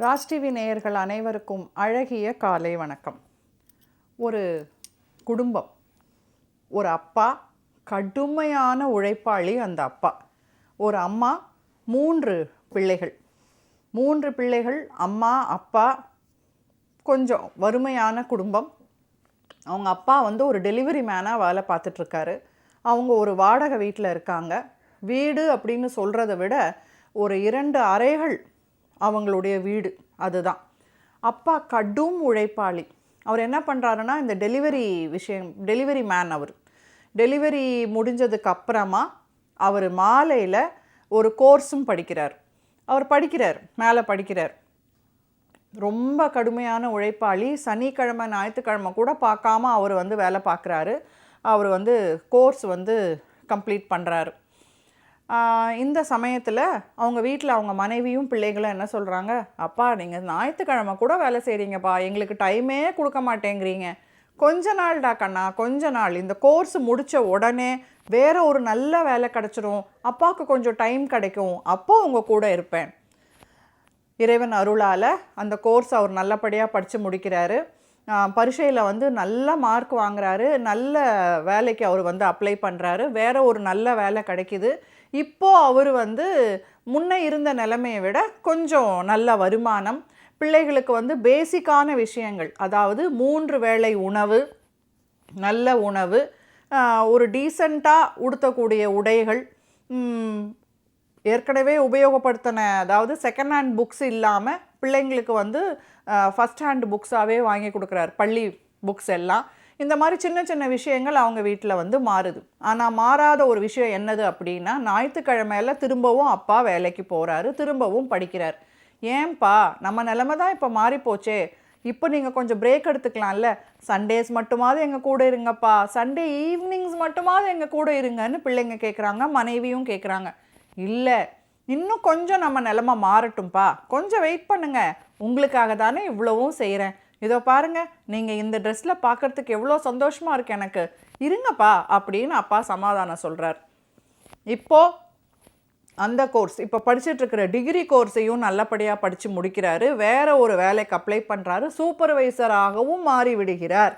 Raj TV நேயர்கள் அனைவருக்கும் அழகிய காலை வணக்கம். ஒரு குடும்பம், ஒரு அப்பா, கடுமையான உழைப்பாளி அந்த அப்பா. ஒரு அம்மா, 3 பிள்ளைகள். 3 பிள்ளைகள், அம்மா, அப்பா, கொஞ்சம் வறுமையான குடும்பம். அவங்க அப்பா ஒரு டெலிவரி மேனாக வேலை பார்த்துட்ருக்காரு. அவங்க ஒரு வாடகை வீட்டில் இருக்காங்க. வீடு அப்படின்னு சொல்கிறத விட ஒரு 2 அறைகள் அவங்களுடைய வீடு, அதுதான். அப்பா கடும் உழைப்பாளி. அவர் என்ன பண்ணுறாருன்னா, இந்த டெலிவரி மேன். அவர் டெலிவரி முடிஞ்சதுக்கு அப்புறமா அவர் மாலையில் ஒரு கோர்ஸும் படிக்கிறார். அவர் மேலே படிக்கிறார். ரொம்ப கடுமையான உழைப்பாளி. சனிக்கிழமை ஞாயிற்றுக்கிழமை கூட பார்க்காம அவர் வேலை பார்க்குறாரு. அவர் கோர்ஸ் கம்ப்ளீட் பண்ணுறாரு. இந்த சமயத்தில் அவங்க வீட்டில் அவங்க மனைவியும் பிள்ளைகளும் என்ன சொல்கிறாங்க, அப்பா நீங்கள் ஞாயிற்றுக்கிழமை கூட வேலை செய்கிறீங்கப்பா, எங்களுக்கு டைமே கொடுக்க மாட்டேங்கிறீங்க. கொஞ்ச நாள்டா கண்ணா, கொஞ்ச நாள், இந்த கோர்ஸ் முடித்த உடனே வேறு ஒரு நல்ல வேலை கிடச்சிரும், அப்பாவுக்கு கொஞ்சம் டைம் கிடைக்கும், அப்போது உங்கள் கூட இருப்பேன். இறைவன் அருளால் அந்த கோர்ஸ் அவர் நல்லபடியாக படித்து முடிக்கிறாரு. பரீட்சையில் நல்ல மார்க் வாங்குறாரு. நல்ல வேலைக்கு அவர் அப்ளை பண்ணுறாரு. வேறு ஒரு நல்ல வேலை கிடைக்கிது. இப்போது அவர் முன்ன இருந்த நிலைமையை விட கொஞ்சம் நல்ல வருமானம். பிள்ளைகளுக்கு பேசிக்கான விஷயங்கள், அதாவது 3 வேளை உணவு, நல்ல உணவு, ஒரு டீசெண்டாக உடுத்தக்கூடிய உடைகள், ஏற்கனவே உபயோகப்படுத்தின, அதாவது செகண்ட் ஹேண்ட் புக்ஸ் இல்லாமல் பிள்ளைங்களுக்கு ஃபஸ்ட் ஹேண்ட் புக்ஸாகவே வாங்கி கொடுக்குறாரு. பள்ளி புக்ஸ் எல்லாம். இந்த மாதிரி சின்ன சின்ன விஷயங்கள் அவங்க வீட்டில் மாறுது. ஆனால் மாறாத ஒரு விஷயம் என்னது அப்படின்னா, ஞாயிற்றுக்கிழமையில் திரும்பவும் அப்பா வேலைக்கு போகிறாரு, திரும்பவும் படிக்கிறார். ஏன்பா, நம்ம நிலைமை தான் இப்போ மாறிப்போச்சே, இப்போ நீங்கள் கொஞ்சம் பிரேக் எடுத்துக்கலாம்ல, சண்டேஸ் மட்டுமாவது எங்கள் கூட இருங்கப்பா, சண்டே ஈவினிங்ஸ் மட்டுமாவது எங்கள் கூட இருங்கன்னு பிள்ளைங்க கேட்குறாங்க, மனைவியும் கேட்குறாங்க. இல்லை, இன்னும் கொஞ்சம் நம்ம நிலைமை மாறட்டும்ப்பா, கொஞ்சம் வெயிட் பண்ணுங்க, உங்களுக்காக தானே இவ்வளவும் செய்கிறேன், இதோ பாருங்கள், நீங்கள் இந்த ட்ரெஸ்ஸில் பார்க்குறதுக்கு எவ்வளோ சந்தோஷமாக இருக்குது எனக்கு, இருங்கப்பா அப்படின்னு அப்பா சமாதானம் சொல்கிறார். இப்போது அந்த கோர்ஸ், இப்போ படிச்சுட்ருக்கிற டிகிரி கோர்ஸையும் நல்லபடியாக படித்து முடிக்கிறாரு. வேறு ஒரு வேலைக்கு அப்ளை பண்ணுறாரு. சூப்பர்வைசராகவும் மாறி விடுகிறார்.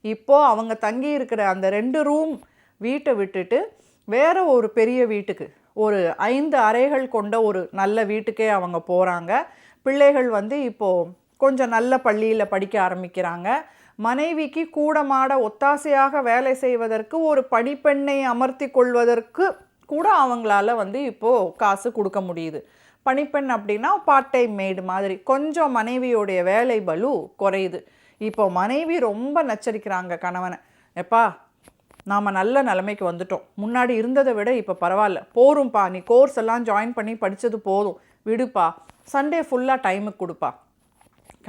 இப்போது அவங்க தங்கி இருக்கிற அந்த 2 ரூம் வீட்டை விட்டுட்டு வேறு ஒரு பெரிய வீட்டுக்கு, ஒரு 5 அறைகள் கொண்ட ஒரு நல்ல வீட்டுக்கே அவங்க போகிறாங்க. பிள்ளைகள் இப்போது கொஞ்சம் நல்ல பள்ளியில் படிக்க ஆரம்பிக்கிறாங்க. மனைவிக்கு கூடமாட ஒத்தாசையாக வேலை செய்வதற்கு ஒரு பணிப்பெண்ணை அமர்த்தி கொள்வதற்கு கூட அவங்களால இப்போது காசு கொடுக்க முடியுது. பணிப்பெண் அப்படின்னா பார்ட் டைம் மெய்டு மாதிரி. கொஞ்சம் மனைவியோடைய வேலை பலு குறையுது. இப்போ மனைவி ரொம்ப நச்சரிக்கிறாங்க கணவனை, எப்பா நாம் நல்ல நிலைமைக்கு வந்துட்டோம், முன்னாடி இருந்ததை விட இப்போ பரவாயில்ல, போரும்ப்பா, நீ கோர்ஸ் எல்லாம் ஜாயின் பண்ணி படித்தது போதும், விடுப்பா, சண்டே ஃபுல்லாக டைமுக்கு கொடுப்பா.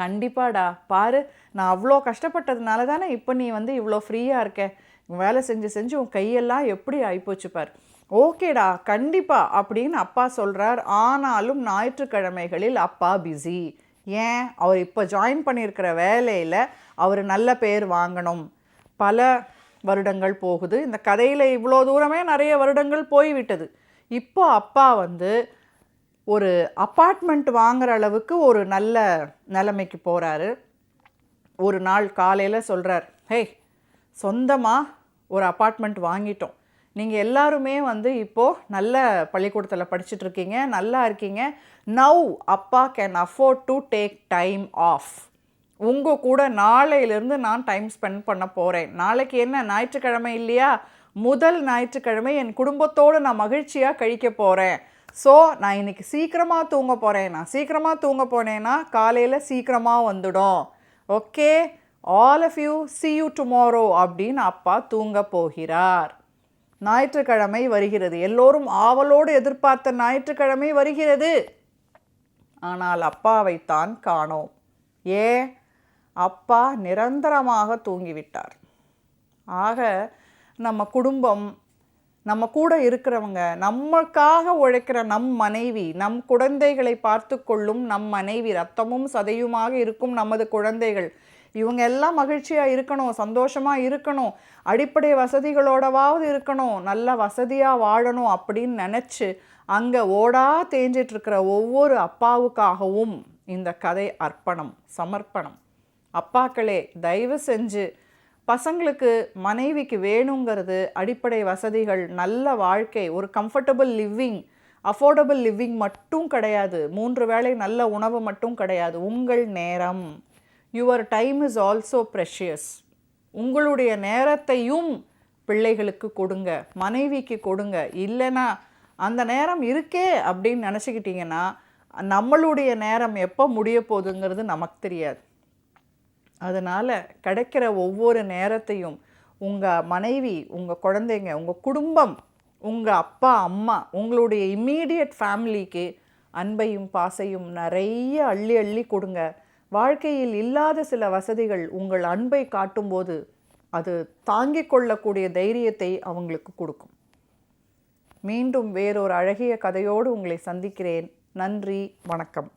கண்டிப்பாடா, பாரு, நான் அவ்வளோ கஷ்டப்பட்டதுனால தானே இப்போ நீ இவ்வளோ ஃப்ரீயாக இருக்க, வேலை செஞ்சு செஞ்சு உன் கையெல்லாம் எப்படி ஆகிப்போச்சு பார். ஓகேடா, கண்டிப்பாக அப்படின்னு அப்பா சொல்கிறார். ஆனாலும் ஞாயிற்றுக்கிழமைகளில் அப்பா பிஸி. ஏன், அவர் இப்போ ஜாயின் பண்ணியிருக்கிற வேலையில் அவர் நல்ல பேர் வாங்கணும். பல வருடங்கள் போகுது. இந்த கதையில் இவ்வளோ தூரமே நிறைய வருடங்கள் போய்விட்டது. இப்போ அப்பா ஒரு அப்பார்ட்மெண்ட் வாங்குகிற அளவுக்கு ஒரு நல்ல நிலைமைக்கு போகிறாரு. ஒரு நாள் காலையில் சொல்கிறார், ஹே, சொந்தமாக ஒரு அப்பார்ட்மெண்ட் வாங்கிட்டோம், நீங்கள் எல்லாருமே இப்போது நல்ல பள்ளிக்கூடத்தில் படிச்சுட்ருக்கீங்க, நல்லா இருக்கீங்க, நவ் அப்பா can afford to take time off, உங்கள் கூட நாளையிலேருந்து நான் டைம் ஸ்பெண்ட் பண்ண போகிறேன். நாளைக்கு என்ன, ஞாயிற்றுக்கிழமை இல்லையா, முதல் ஞாயிற்றுக்கிழமை என் குடும்பத்தோடு நான் மகிழ்ச்சியாக கழிக்க போகிறேன். ஸோ நான் இன்றைக்கி சீக்கிரமாக தூங்க போகிறேன். நான் சீக்கிரமாக தூங்க போனேன்னா காலையில் சீக்கிரமாக வந்துடும். Okay, all of you, see you tomorrow அப்படின்னு அப்பா தூங்க போகிறார். ஞாயிற்றுக்கிழமை வருகிறது. எல்லோரும் ஆவலோடு எதிர்பார்த்த ஞாயிற்றுக்கிழமை வருகிறது. ஆனால் அப்பாவைத்தான் காணோம். ஏன், அப்பா நிரந்தரமாக தூங்கிவிட்டார். ஆக நம்ம குடும்பம், நம்ம கூட இருக்கிறவங்க, நம்மளுக்காக உழைக்கிற நம் மனைவி, நம் குழந்தைகளை பார்த்து கொள்ளும் நம் மனைவி, ரத்தமும் சதையுமாக இருக்கும் நமது குழந்தைகள், இவங்க எல்லாம் மகிழ்ச்சியாக இருக்கணும், சந்தோஷமாக இருக்கணும், அடிப்படை வசதிகளோடவாவது இருக்கணும், நல்ல வசதியாக வாழணும் அப்படின்னு நினச்சி அங்கே ஓடா தேஞ்சிட்ருக்கிற ஒவ்வொரு அப்பாவுக்காகவும் இந்த கதை அர்ப்பணம், சமர்ப்பணம். அப்பாக்களே தயவு செஞ்சு பசங்களுக்கு மனைவிக்கு வேணுங்கிறது அடிப்படை வசதிகள், நல்ல வாழ்க்கை, ஒரு கம்ஃபர்டபுள் லிவிங், அஃபோர்டபுள் லிவிங் மட்டும் கிடையாது. 3 வேளை நல்ல உணவு மட்டும் கிடையாது. உங்கள் நேரம், your time is also precious. உங்களுடைய நேரத்தையும் பிள்ளைகளுக்கு கொடுங்க, மனைவிக்கு கொடுங்க. இல்லைன்னா அந்த நேரம் இருக்கே அப்படின்னு நினச்சிக்கிட்டிங்கன்னா நம்மளுடைய நேரம் எப்போ முடிய போகுதுங்கிறது நமக்கு தெரியாது. அதனால் கிடைக்கிற ஒவ்வொரு நேரத்தையும் உங்கள் மனைவி, உங்கள் குழந்தைங்க, உங்கள் குடும்பம், உங்கள் அப்பா அம்மா, உங்களுடைய இம்மீடியட் ஃபேமிலிக்கு அன்பையும் பாசையும் நிறைய அள்ளி அள்ளி கொடுங்க. வாழ்க்கையில் இல்லாத சில வசதிகள் உங்கள் அன்பை காட்டும்போது அது தாங்கிக் கொள்ளக்கூடிய தைரியத்தை அவங்களுக்கு கொடுக்கும். மீண்டும் வேறொரு அழகிய கதையோடு உங்களை சந்திக்கிறேன். நன்றி, வணக்கம்.